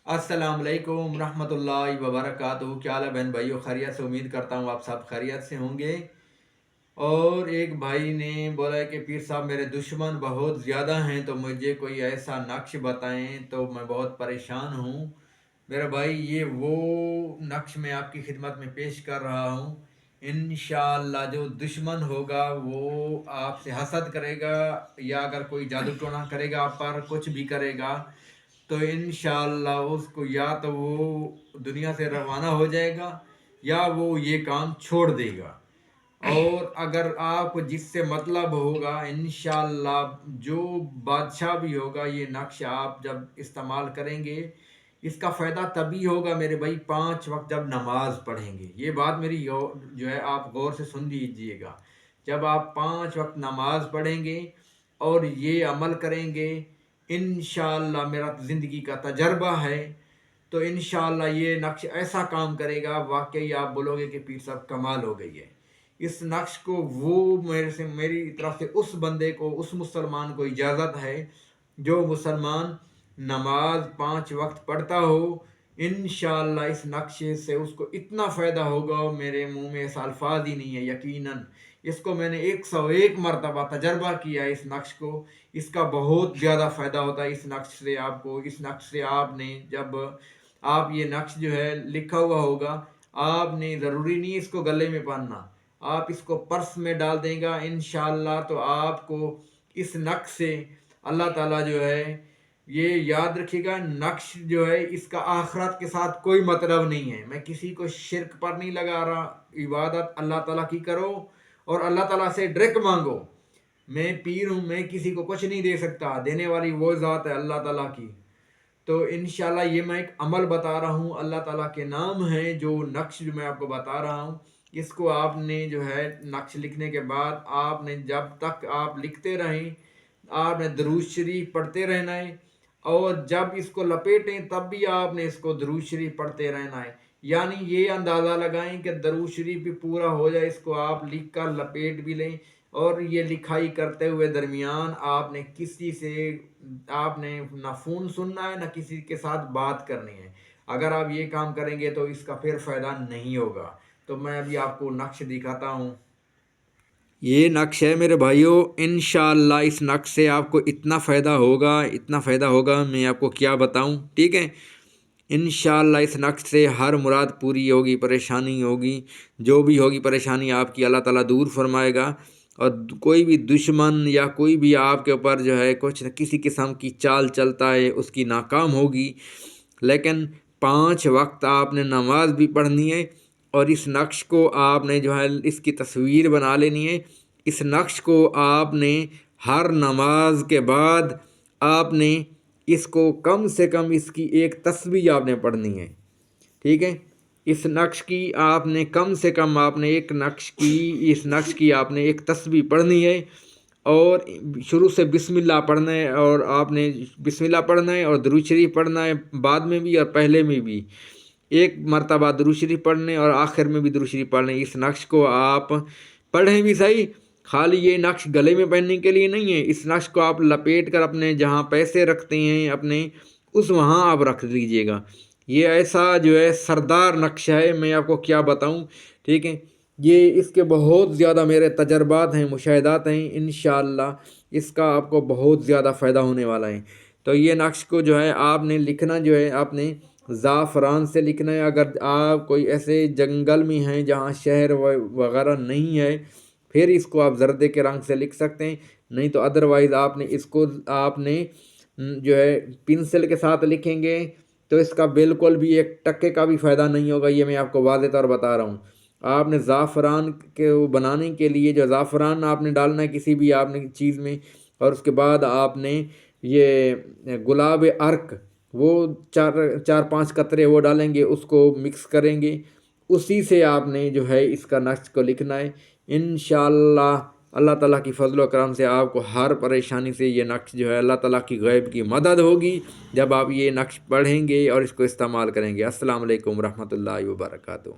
अस्सलाम वालेकुम रहमतुल्लाहि व बरकातहू। क्या हाल है बहन भाइयों, खैरियत से? उम्मीद करता हूँ आप सब खैरियत से होंगे। और एक भाई ने बोला कि पीर साहब मेरे दुश्मन बहुत ज़्यादा हैं, तो मुझे कोई ऐसा नक्श बताएं, तो मैं बहुत परेशान हूँ। मेरा भाई, ये वो नक्श मैं आपकी खिदमत में पेश कर रहा हूँ। इंशाअल्लाह जो दुश्मन होगा वो आपसे हसद करेगा, या अगर कोई जादू टोना करेगा आप पर, कुछ भी करेगा, तो इंशाअल्लाह उसको या तो वो दुनिया से रवाना हो जाएगा या वो ये काम छोड़ देगा। और अगर आपको जिससे मतलब होगा, इंशाअल्लाह जो बादशाह भी होगा, ये नक्श आप जब इस्तेमाल करेंगे, इसका फ़ायदा तभी होगा मेरे भाई 5 वक्त जब नमाज पढ़ेंगे। ये बात मेरी जो है आप गौर से सुन लीजिएगा। जब आप 5 वक्त नमाज पढ़ेंगे और ये अमल करेंगे, इंशाअल्लाह मेरा ज़िंदगी का तजर्बा है, तो इंशाअल्लाह ये नक्श ऐसा काम करेगा, वाकई आप बोलोगे कि पीर साहब कमाल हो गई है। इस नक्श को वो मेरी तरफ से उस बंदे को, उस मुसलमान को इजाज़त है जो मुसलमान नमाज 5 वक्त पढ़ता हो। इंशाअल्लाह इस नक्शे से उसको इतना फ़ायदा होगा, मेरे मुंह में ऐसा अल्फाज ही नहीं है। यकीनन इसको मैंने 101 मरतबा तजर्बा किया है। इस नक्श को, इसका बहुत ज़्यादा फ़ायदा होता है। इस नक्श से आपको, इस नक्श से आपने जब आप ये नक्श जो है लिखा हुआ होगा, आपने ज़रूरी नहीं इसको गले में पहनना, आप इसको पर्स में डाल देगा इंशाअल्लाह, तो आपको इस नक्श से अल्लाह ताला जो है, ये याद रखिएगा, नक्श जो है इसका आखिरत के साथ कोई मतलब नहीं है। मैं किसी को शिरक पर नहीं लगा रहा। इबादत अल्लाह ताला की करो और अल्लाह ताला से डायरेक्ट मांगो। मैं पीर हूँ, मैं किसी को कुछ नहीं दे सकता, देने वाली वो ज़ात है अल्लाह ताला की। तो इंशाल्लाह ये मैं एक अमल बता रहा हूँ, अल्लाह ताला के नाम है जो नक्श जो मैं आपको बता रहा हूँ। इसको आपने जो है नक्श लिखने के बाद आपने जब तक आप लिखते रहें, आपने दरूद शरीफ पढ़ते रहना है। और जब इसको लपेटें तब भी आपने इसको दरूद शरीफ पढ़ते रहना है। यानी ये अंदाज़ा लगाएं कि दरूद शरीफ भी पूरा हो जाए, इसको आप लिख कर लपेट भी लें। और ये लिखाई करते हुए दरमियान आपने किसी से, आपने ना फ़ोन सुनना है ना किसी के साथ बात करनी है। अगर आप ये काम करेंगे तो इसका फिर फ़ायदा नहीं होगा। तो मैं अभी आपको नक्श दिखाता हूँ। ये नक्श है मेरे भाइयों। इंशाअल्लाह इस नक्श से आपको इतना फ़ायदा होगा, इतना फ़ायदा होगा, मैं आपको क्या बताऊँ। ठीक है, इंशाअल्लाह इस नक्श से हर मुराद पूरी होगी, परेशानी होगी, जो भी होगी परेशानी आपकी अल्लाह ताला दूर फरमाएगा। और कोई भी दुश्मन या कोई भी आपके ऊपर जो है कुछ न किसी किस्म की चाल चलता है, उसकी नाकाम होगी। लेकिन 5 वक्त आपने नमाज भी पढ़नी है और इस नक्श को आपने जो है इसकी तस्वीर बना लेनी है। इस नक्श को आपने हर नमाज के बाद आपने इसको कम से कम इसकी एक तस्बीह आपने पढ़नी है। ठीक है, इस नक्श की आपने कम से कम आपने एक नक्श की, इस नक्श की आपने एक तस्बीह पढ़नी है। और शुरू से बिस्मिल्लाह पढ़ना है, और आपने बिस्मिल्लाह पढ़ना है और दुरूद शरीफ पढ़ना है, बाद में भी और पहले में भी एक मरतबा दुरूद शरीफ पढ़ने और आखिर में भी दुरूद शरीफ पढ़ने। इस नक्श को आप पढ़ें भी सही, खाली ये नक्श गले में पहनने के लिए नहीं है। इस नक्श को आप लपेट कर अपने जहाँ पैसे रखते हैं अपने, उस वहाँ आप रख लीजिएगा। ये ऐसा जो है सरदार नक्श है, मैं आपको क्या बताऊँ। ठीक है, ये इसके बहुत ज़्यादा मेरे तजर्बात हैं, मुशाहिदात हैं। इंशाअल्लाह इसका आपको बहुत ज़्यादा फ़ायदा होने वाला है। तो ये नक्श को जो है आपने लिखना जो है आपने ज़ाफ़रान से लिखना है। अगर आप कोई ऐसे जंगल में हैं जहाँ शहर वगैरह नहीं है, फिर इसको आप ज़र्दे के रंग से लिख सकते हैं। नहीं तो अदरवाइज़ आपने इसको आपने जो है पेंसिल के साथ लिखेंगे तो इसका बिल्कुल भी 1 टके का भी फ़ायदा नहीं होगा। ये मैं आपको वाज़ेह तौर बता रहा हूँ। आपने ज़ाफ़रान के वो बनाने के लिए जो ज़ाफ़रान आपने डालना है किसी भी आपने चीज़ में, और उसके बाद आपने ये गुलाब अर्क वो 4-5 कतरे वो डालेंगे, उसको मिक्स करेंगे, उसी से आपने जो है इसका नक्श को लिखना है। इंशाअल्लाह अल्लाह ताला की फ़ज़ल व करम से आपको हर परेशानी से ये नक्श जो है अल्लाह ताला की गैब की मदद होगी जब आप ये नक्श पढ़ेंगे और इसको इस्तेमाल करेंगे। अस्सलाम वालेकुम रहमतुल्लाहि व बरकातहू।